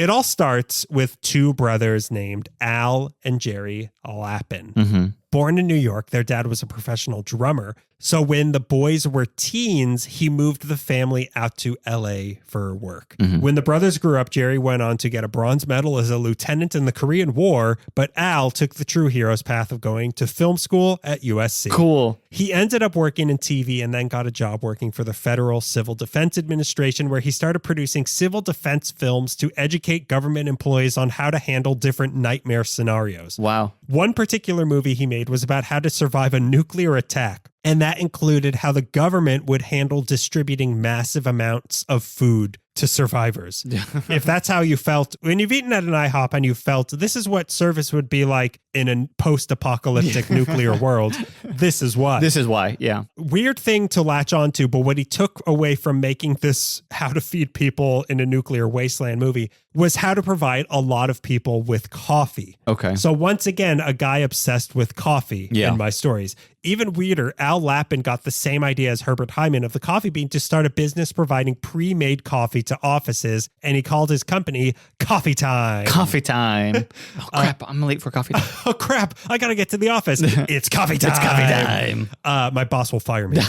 It all starts with two brothers named Al and Jerry Lappin. Mm-hmm. Born in New York, their dad was a professional drummer. So when the boys were teens, he moved the family out to LA for work. Mm-hmm. When the brothers grew up, Jerry went on to get a bronze medal as a lieutenant in the Korean War, but Al took the true hero's path of going to film school at USC. Cool. He ended up working in TV and then got a job working for the Federal Civil Defense Administration, where he started producing civil defense films to educate government employees on how to handle different nightmare scenarios. Wow. One particular movie he made was about how to survive a nuclear attack. And that included how the government would handle distributing massive amounts of food to survivors. If that's how you felt when you've eaten at an IHOP and you felt this is what service would be like in a post-apocalyptic nuclear world, this is why. This is why, yeah. Weird thing to latch onto, but what he took away from making this how to feed people in a nuclear wasteland movie was how to provide a lot of people with coffee. Okay. So once again, a guy obsessed with coffee in my stories. Even weirder, Al Lappin got the same idea as Herbert Hyman of the Coffee Bean to start a business providing pre-made coffee to offices, and he called his company Coffee Time. Coffee Time. Oh, crap. I'm late for coffee time. Oh, crap. I got to get to the office. It's coffee time. It's coffee time. My boss will fire me.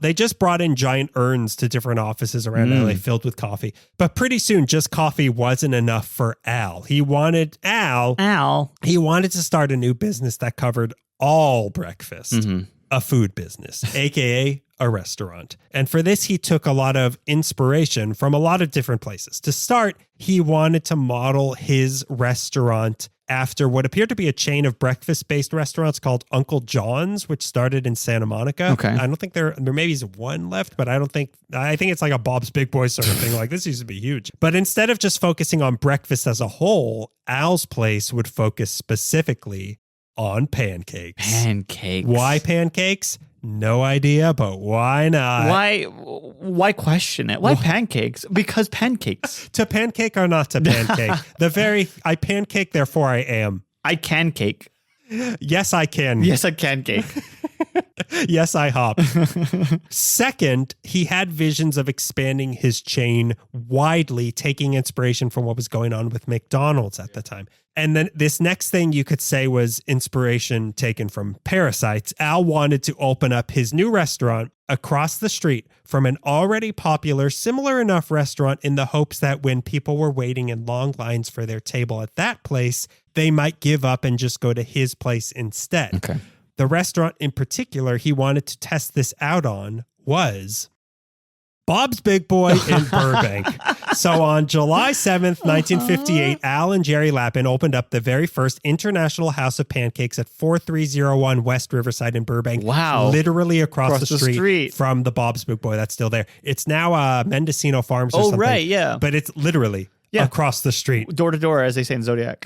They just brought in giant urns to different offices around LA filled with coffee. But pretty soon, just coffee wasn't enough for Al. He wanted to start a new business that covered all breakfast, a food business, aka a restaurant. And for this, he took a lot of inspiration from a lot of different places. To start, he wanted to model his restaurant after what appeared to be a chain of breakfast-based restaurants called Uncle John's, which started in Santa Monica. Okay. I don't think there maybe is one left, but I think it's like a Bob's Big Boy sort of thing. Like, this used to be huge. But instead of just focusing on breakfast as a whole, Al's place would focus specifically on pancakes. Pancakes. Why pancakes? No idea, but why not? Why question it? Why pancakes? Because pancakes. To pancake or not to pancake? I pancake, therefore I am. I can cake. Yes, I can. Yes, I can cake. Yes, I hop. Second, he had visions of expanding his chain widely, taking inspiration from what was going on with McDonald's at the time. And then this next thing you could say was inspiration taken from Parasites. Al wanted to open up his new restaurant across the street from an already popular, similar enough restaurant in the hopes that when people were waiting in long lines for their table at that place, they might give up and just go to his place instead. Okay. The restaurant in particular he wanted to test this out on was Bob's Big Boy in Burbank. So on July 7th, 1958, Al and Jerry Lappin opened up the very first International House of Pancakes at 4301 West Riverside in Burbank. Wow. Literally across the street from the Bob's Big Boy. That's still there. It's now Mendocino Farms or something. Oh, right, yeah. But it's literally across the street. Door to door, as they say in Zodiac.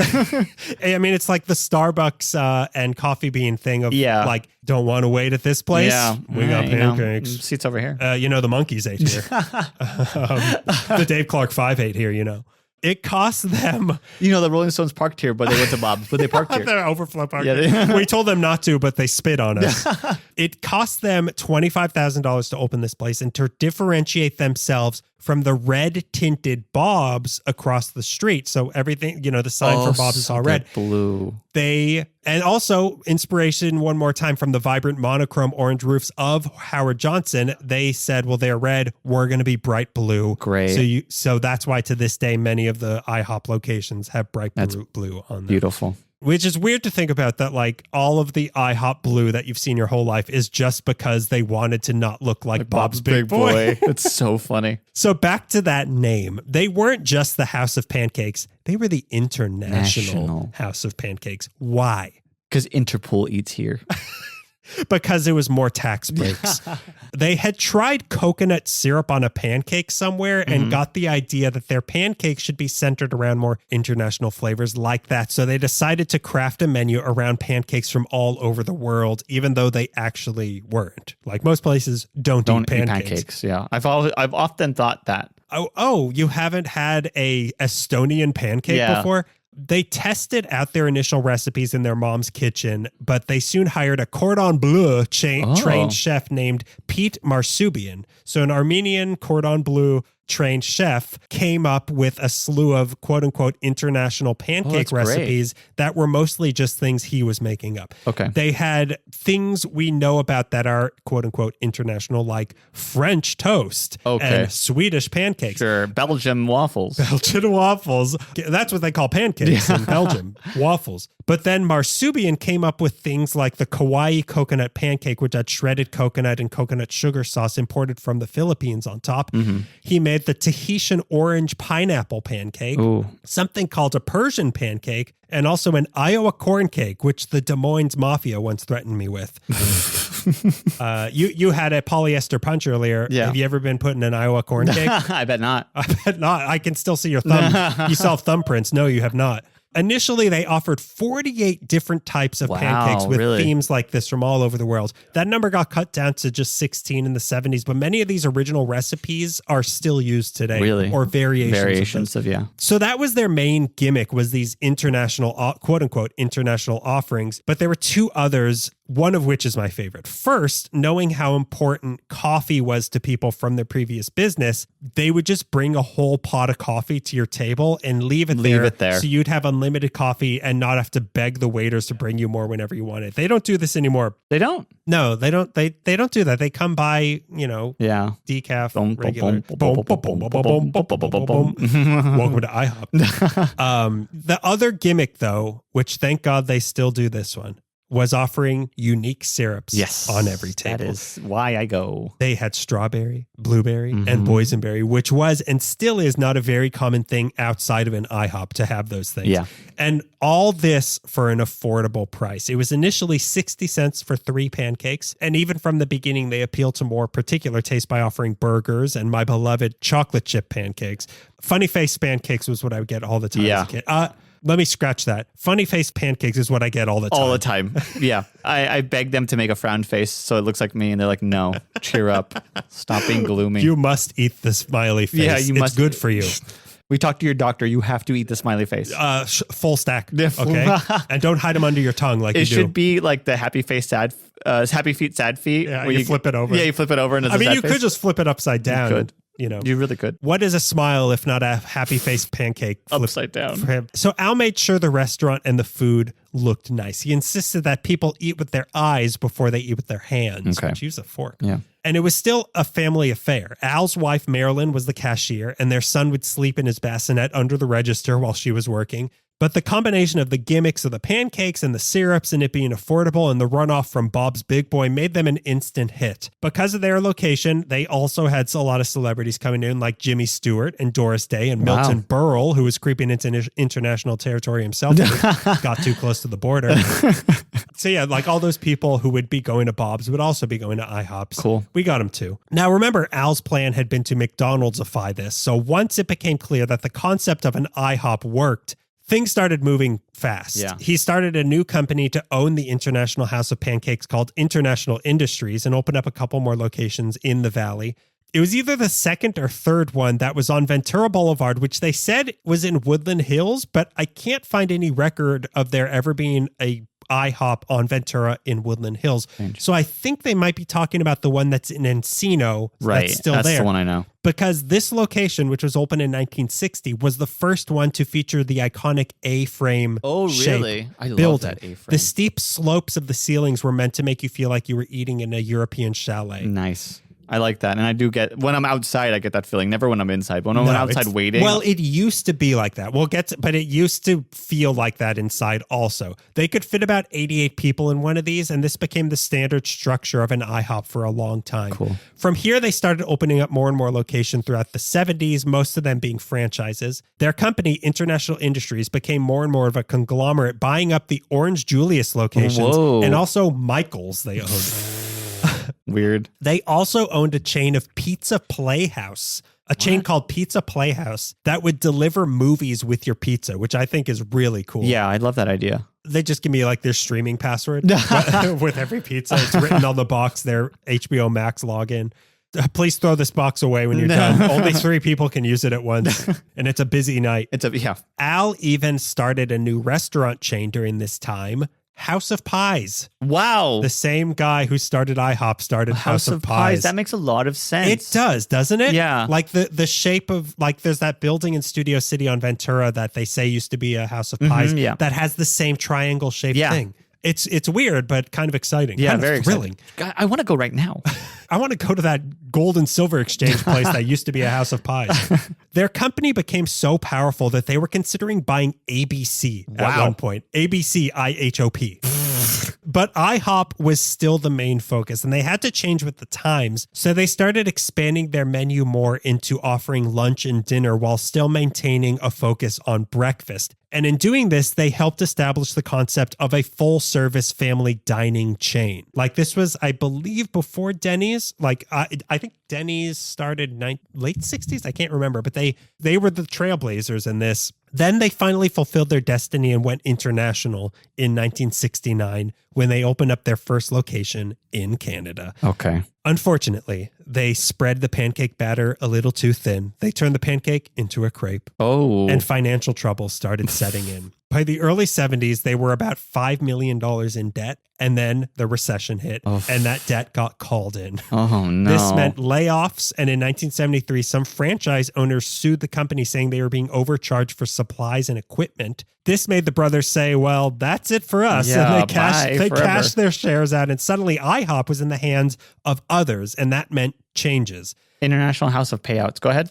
I mean, it's like the Starbucks and Coffee Bean thing of like, don't want to wait at this place? Yeah. We got pancakes. Seats over here. The monkeys ate here. The Dave Clark 5 ate here, It cost them... the Rolling Stones parked here, but they went to Bob's, but they parked here. They're overflow parked. Yeah, we told them not to, but they spit on us. It cost them $25,000 to open this place and to differentiate themselves from the red-tinted Bob's across the street. So everything, the sign for Bob's is all red. Blue. And also inspiration one more time from the vibrant monochrome orange roofs of Howard Johnson. They said, well, they're red. We're going to be bright blue. Great. So that's why to this day, many of the IHOP locations have bright blue on them. Beautiful. Which is weird to think about that, like all of the IHOP blue that you've seen your whole life is just because they wanted to not look like Bob's Big Boy. It's so funny. So back to that name. They weren't just the House of Pancakes. They were the International House of Pancakes. Why? Because Interpol eats here. Because it was more tax breaks. They had tried coconut syrup on a pancake somewhere and got the idea that their pancakes should be centered around more international flavors like that. So they decided to craft a menu around pancakes from all over the world, even though they actually weren't. Like most places don't eat pancakes. Yeah. I've often thought that. Oh, you haven't had a Estonian pancake before? They tested out their initial recipes in their mom's kitchen, but they soon hired a cordon bleu trained chef named Pete Marsubian. So an Armenian cordon bleu trained chef came up with a slew of quote unquote international pancake recipes that were mostly just things he was making up. Okay. They had things we know about that are quote unquote international, like French toast and Swedish pancakes. Sure. Belgian waffles. Belgian waffles. That's what they call pancakes in Belgium. Waffles. But then Marsubian came up with things like the Kauai coconut pancake, which had shredded coconut and coconut sugar sauce imported from the Philippines on top. Mm-hmm. He made the Tahitian orange pineapple pancake, something called a Persian pancake, and also an Iowa corn cake, which the Des Moines Mafia once threatened me with. You had a polyester punch earlier. Yeah. Have you ever been put in an Iowa corn cake? I bet not. I bet not. I can still see your thumb. You saw thumbprints. No, you have not. Initially, they offered 48 different types of pancakes with themes like this from all over the world. That number got cut down to just 16 in the 70s, but many of these original recipes are still used today. Really? Or variations of yeah. So that was their main gimmick, was these international, quote-unquote, international offerings. But there were two others, one of which is my favorite. First, knowing how important coffee was to people from their previous business, they would just bring a whole pot of coffee to your table and leave it there. So you'd have unlimited coffee and not have to beg the waiters to bring you more whenever you want it. They don't do this anymore. They don't? No, they don't. They don't do that. They come by, decaf, regular. Welcome to IHOP. The other gimmick, though, which thank God they still do this one, was offering unique syrups on every table. That is why I go. They had strawberry, blueberry, and boysenberry, which was and still is not a very common thing outside of an IHOP to have those things. Yeah. And all this for an affordable price. It was initially 60 cents for 3 pancakes. And even from the beginning, they appealed to more particular taste by offering burgers and my beloved chocolate chip pancakes. Funny face pancakes was what I would get all the time as a kid. Let me scratch that. Funny face pancakes is what I get all the time. All the time. Yeah. I beg them to make a frown face so it looks like me, and they're like, no, cheer up. Stop being gloomy. You must eat the smiley face. Yeah, it's good for you. We talked to your doctor. You have to eat the smiley face. Full stack. Okay. And don't hide them under your tongue like you do. It should be like the happy face, happy feet, sad feet. Yeah, you flip it over. Yeah, you flip it over. And it's you could just flip it upside down. You could. You really could. What is a smile if not a happy face pancake upside down for him? So Al made sure the restaurant and the food looked nice. He insisted that people eat with their eyes before they eat with their hands. Which use a fork. Yeah. And it was still a family affair. Al's wife, Marilyn, was the cashier, and their son would sleep in his bassinet under the register while she was working. But the combination of the gimmicks of the pancakes and the syrups and it being affordable and the runoff from Bob's Big Boy made them an instant hit. Because of their location, they also had a lot of celebrities coming in like Jimmy Stewart and Doris Day and Milton Berle, who was creeping into international territory himself. Got too close to the border. So yeah, like all those people who would be going to Bob's would also be going to IHOPs. Cool. We got them too. Now remember, Al's plan had been to McDonald'sify this. So once it became clear that the concept of an IHOP worked, things started moving fast. Yeah. He started a new company to own the International House of Pancakes called International Industries and opened up a couple more locations in the Valley. It was either the second or third one that was on Ventura Boulevard, which they said was in Woodland Hills, but I can't find any record of there ever being a IHOP on Ventura in Woodland Hills. Strange. So I think they might be talking about the one that's in Encino. Right. That's still that's there. The one I know. Because this location, which was opened in 1960, was the first one to feature the iconic A-frame shape I love building. that A-frame. The steep slopes of the ceilings were meant to make you feel like you were eating in a European chalet. Nice. I like that. And I do get, when I'm outside, I get that feeling. Never when I'm inside. When I'm outside waiting. Well, it used to be like that. But it used to feel like that inside also. They could fit about 88 people in one of these, and this became the standard structure of an IHOP for a long time. Cool. From here, they started opening up more and more locations throughout the 70s, most of them being franchises. Their company, International Industries, became more and more of a conglomerate, buying up the Orange Julius locations and also Michael's they owned. Weird. They also owned a chain of Pizza Playhouse, chain called Pizza Playhouse that would deliver movies with your pizza, which I think is really cool. Yeah, I love that idea. They just give me like their streaming password with every pizza. It's written on the box, their HBO Max login. Please throw this box away when you're done. Only 3 people can use it at once, and it's a busy night. Yeah. Al even started a new restaurant chain during this time, House of Pies. Wow. The same guy who started IHOP started House of Pies. That makes a lot of sense. It does, doesn't it? Yeah. Like the shape of, like, there's that building in Studio City on Ventura that they say used to be a House of Pies that has the same triangle shaped thing. It's weird, but kind of exciting. Yeah, kind very of thrilling. Exciting. I want to go right now. I want to go to that gold and silver exchange place that used to be a House of Pies. Their company became so powerful that they were considering buying ABC at one point. ABC IHOP. But IHOP was still the main focus, and they had to change with the times. So they started expanding their menu more into offering lunch and dinner while still maintaining a focus on breakfast. And in doing this, they helped establish the concept of a full-service family dining chain. Like, this was, I believe, before Denny's. Like, I think Denny's started late 60s. I can't remember, but they were the trailblazers in this. Then they finally fulfilled their destiny and went international in 1969 when they opened up their first location in Canada. Okay. Unfortunately, they spread the pancake batter a little too thin. They turned the pancake into a crepe. Oh. And financial trouble started setting in. By the early 70s, they were about $5 million in debt. And then the recession hit and that debt got called in. Oh, no. This meant layoffs. And in 1973, some franchise owners sued the company saying they were being overcharged for supplies and equipment. This made the brothers say, well, that's it for us. Yeah, and they cashed their shares out. And suddenly IHOP was in the hands of others. And that meant changes. International House of Payouts. Go ahead.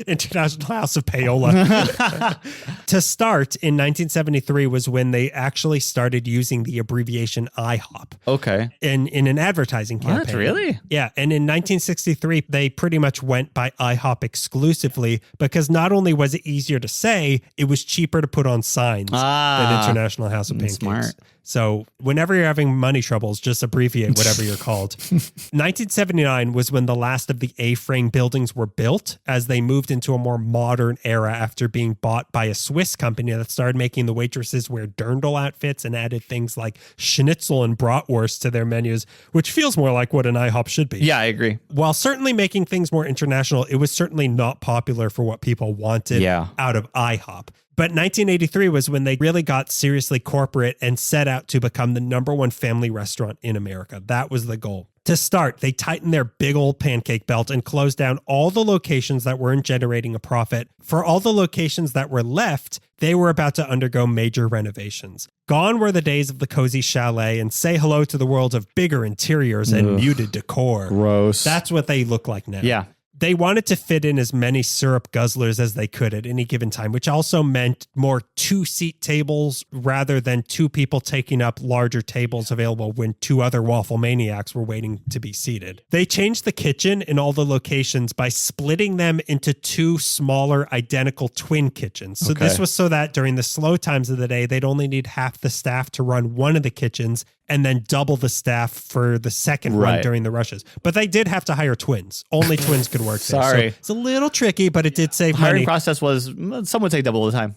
International House of Payola. To start, in 1973 was when they actually started using the abbreviation IHOP. Okay. In an advertising campaign. What? Really? Yeah. And in 1963, they pretty much went by IHOP exclusively because not only was it easier to say, it was cheaper to put on signs than International House of Pancakes. Smart. So whenever you're having money troubles, just abbreviate whatever you're called. 1979 was when the last of the A-frame buildings were built as they moved into a more modern era after being bought by a Swiss company that started making the waitresses wear dirndl outfits and added things like schnitzel and bratwurst to their menus, which feels more like what an IHOP should be. Yeah, I agree. While certainly making things more international, it was certainly not popular for what people wanted out of IHOP. But 1983 was when they really got seriously corporate and set out to become the #1 family restaurant in America. That was the goal. To start, they tightened their big old pancake belt and closed down all the locations that weren't generating a profit. For all the locations that were left, they were about to undergo major renovations. Gone were the days of the cozy chalet and say hello to the world of bigger interiors and muted decor. Gross. That's what they look like now. Yeah. They wanted to fit in as many syrup guzzlers as they could at any given time, which also meant more 2-seat tables rather than 2 people taking up larger tables available when 2 other waffle maniacs were waiting to be seated. They changed the kitchen in all the locations by splitting them into 2 smaller identical twin kitchens. So this was so that during the slow times of the day, they'd only need half the staff to run one of the kitchens and then double the staff for the second run during the rushes. But they did have to hire twins. Only twins could work there. Sorry. So it's a little tricky, but it did save Hiring money. process was, some would say double the time.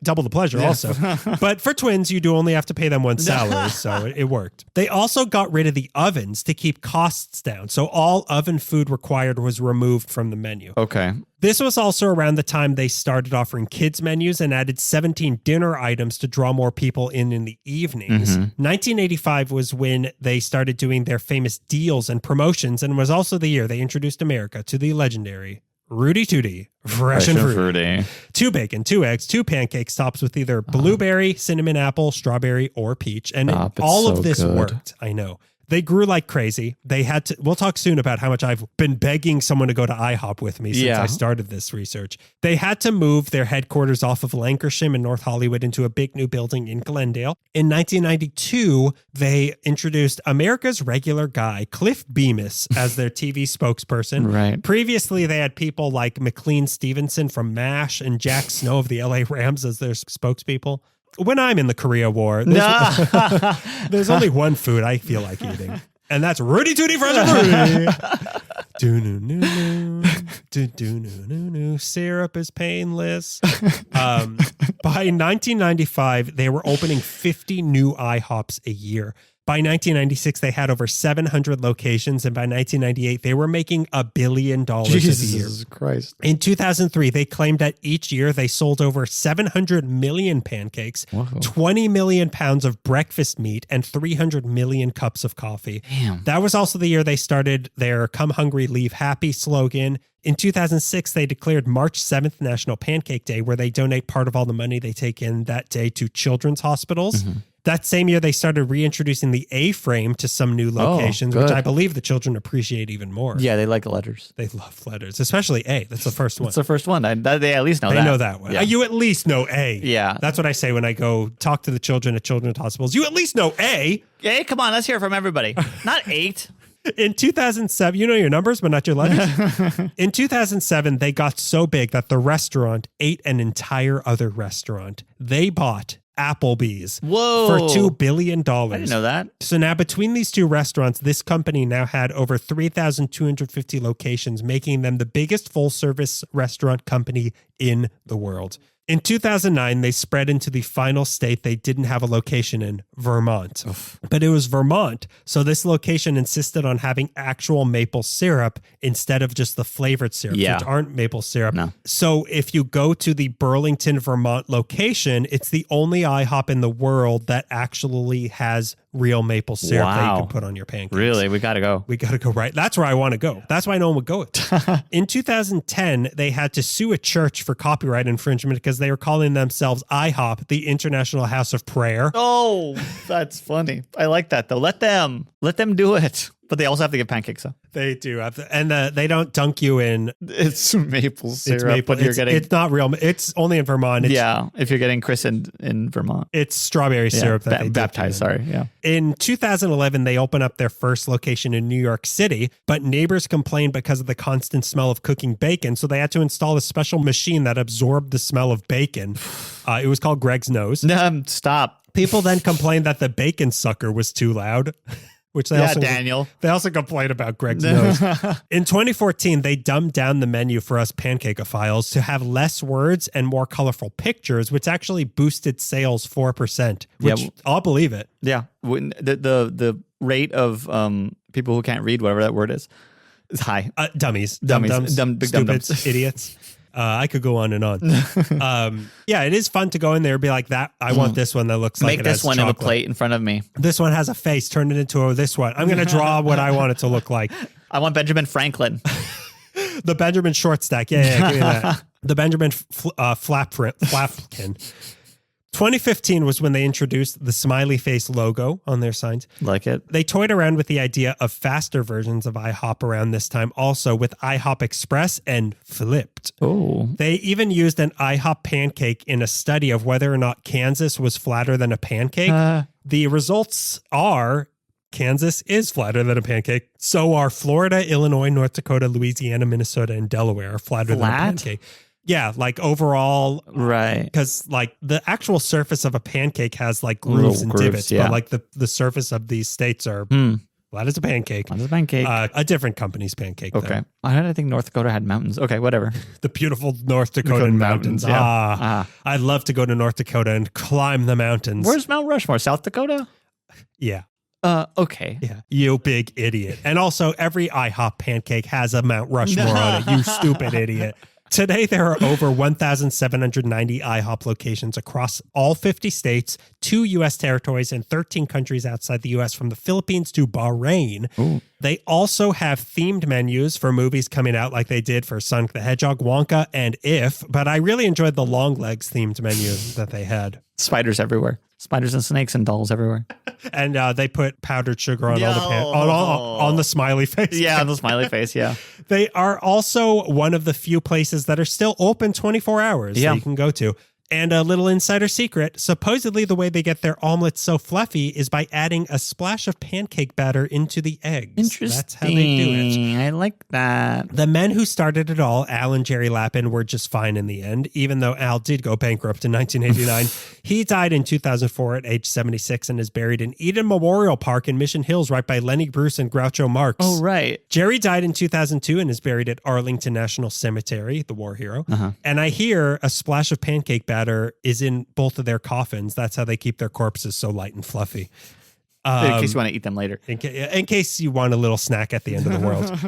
Double the pleasure also. But for twins, you do only have to pay them one salary, so it worked. They also got rid of the ovens to keep costs down. So all oven food required was removed from the menu. Okay. This was also around the time they started offering kids menus and added 17 dinner items to draw more people in the evenings. 1985 was when they started doing their famous deals and promotions, and was also the year they introduced America to the legendary Rudy Tooty, fresh and fruity. 2 bacon, 2 eggs, 2 pancakes topped with either blueberry, cinnamon apple, strawberry, or peach. And all of this worked, I know. They grew like crazy. They had to, we'll talk soon about how much I've been begging someone to go to IHOP with me since I started this research. They had to move their headquarters off of Lancashire in North Hollywood into a big new building in Glendale. In 1992, they introduced America's regular guy, Cliff Bemis, as their TV spokesperson. Right. Previously, they had people like McLean Stevenson from MASH and Jack Snow of the LA Rams as their spokespeople. When I'm in the Korea War, there's only one food I feel like eating, and that's Rudy Tooty Fresh and Fruity. Syrup is painless. By 1995, they were opening 50 new IHOPs a year. By 1996, they had over 700 locations. And by 1998, they were making $1 billion a year. Jesus Christ. In 2003, they claimed that each year they sold over 700 million pancakes, 20 million pounds of breakfast meat, and 300 million cups of coffee. Damn. That was also the year they started their Come Hungry, Leave Happy slogan. In 2006, they declared March 7th National Pancake Day, where they donate part of all the money they take in that day to children's hospitals. That same year, they started reintroducing the A-frame to some new locations, which I believe the children appreciate even more. Yeah, they like letters. They love letters, especially A. That's the first one. It's the first one. They at least know that. They know that one. Yeah. You at least know A. Yeah. That's what I say when I go talk to the children at children's hospitals. You at least know A. Hey, come on. Let's hear it from everybody. Not 8. In 2007, you know your numbers, but not your letters. In 2007, they got so big that the restaurant ate an entire other restaurant. They bought Applebee's for $2 billion. I didn't know that. So now between these two restaurants, this company now had over 3,250 locations, making them the biggest full-service restaurant company in the world. In 2009, they spread into the final state they didn't have a location in, Vermont. But it was Vermont, so this location insisted on having actual maple syrup instead of just the flavored syrups, which aren't maple syrup. No. So if you go to the Burlington, Vermont location, it's the only IHOP in the world that actually has real maple syrup that you can put on your pancakes. Really? We got to go. We got to go right. That's where I want to go. That's why no one would go. In 2010, they had to sue a church for copyright infringement because they were calling themselves IHOP, the International House of Prayer. Oh, that's funny. I like that, though. Let them do it. But they also have to get pancakes, though. They do have to, and they don't dunk you in. It's maple syrup. It's maple. It's not real. It's only in Vermont. If you're getting christened in Vermont. It's strawberry syrup that they baptized. Sorry, yeah. In 2011, they opened up their first location in New York City, but neighbors complained because of the constant smell of cooking bacon, so they had to install a special machine that absorbed the smell of bacon. It was called Greg's Nose. Stop. People then complained that the bacon sucker was too loud. Which they Daniel. They also complained about Greg's Nose. In 2014, they dumbed down the menu for us Pancakophiles to have less words and more colorful pictures, which actually boosted sales 4%, which I'll believe it. Yeah. The rate of people who can't read, whatever that word is high. Dummies. Big Stupids, dum-dums. idiots. I could go on and on. It is fun to go in there and be like, that. I want this one that looks like Make it this has one chocolate. in a plate in front of me. This one has a face. Turn it into this one. I'm going to draw what I want it to look like. I want Benjamin Franklin. The Benjamin short stack. Yeah, give me that. The Benjamin Flapkin. 2015 was when they introduced the smiley face logo on their signs. Like it. They toyed around with the idea of faster versions of IHOP around this time, also with IHOP Express and Flipped. Oh. They even used an IHOP pancake in a study of whether or not Kansas was flatter than a pancake. The results are Kansas is flatter than a pancake. So are Florida, Illinois, North Dakota, Louisiana, Minnesota, and Delaware are flatter than a pancake. Yeah, like overall, right? Because like the actual surface of a pancake has like grooves and divots, but like the surface of these states are flat as a pancake. Flat as a pancake. A different company's pancake. Okay, though. I didn't think North Dakota had mountains. Okay, whatever. The beautiful North Dakota mountains. I'd love to go to North Dakota and climb the mountains. Where's Mount Rushmore? South Dakota? Yeah. Okay. Yeah. You big idiot. And also, every IHOP pancake has a Mount Rushmore on it. You stupid idiot. Today, there are over 1,790 IHOP locations across all 50 states, 2 U.S. territories, and 13 countries outside the U.S., from the Philippines to Bahrain. Ooh. They also have themed menus for movies coming out like they did for Sonic the Hedgehog, Wonka, and If, but I really enjoyed the Long Legs themed menu that they had. Spiders everywhere. Spiders and snakes and dolls everywhere. And they put powdered sugar on on the smiley face. Yeah, on the smiley face, yeah. They are also one of the few places that are still open 24 hours that you can go to. And a little insider secret, supposedly the way they get their omelets so fluffy is by adding a splash of pancake batter into the eggs. Interesting. That's how they do it. I like that. The men who started it all, Al and Jerry Lappin, were just fine in the end, even though Al did go bankrupt in 1989. He died in 2004 at age 76 and is buried in Eden Memorial Park in Mission Hills, right by Lenny Bruce and Groucho Marx. Oh, right. Jerry died in 2002 and is buried at Arlington National Cemetery, the war hero. And I hear a splash of pancake batter is in both of their coffins. That's how they keep their corpses so light and fluffy. In case you want to eat them later. In case you want a little snack at the end of the world.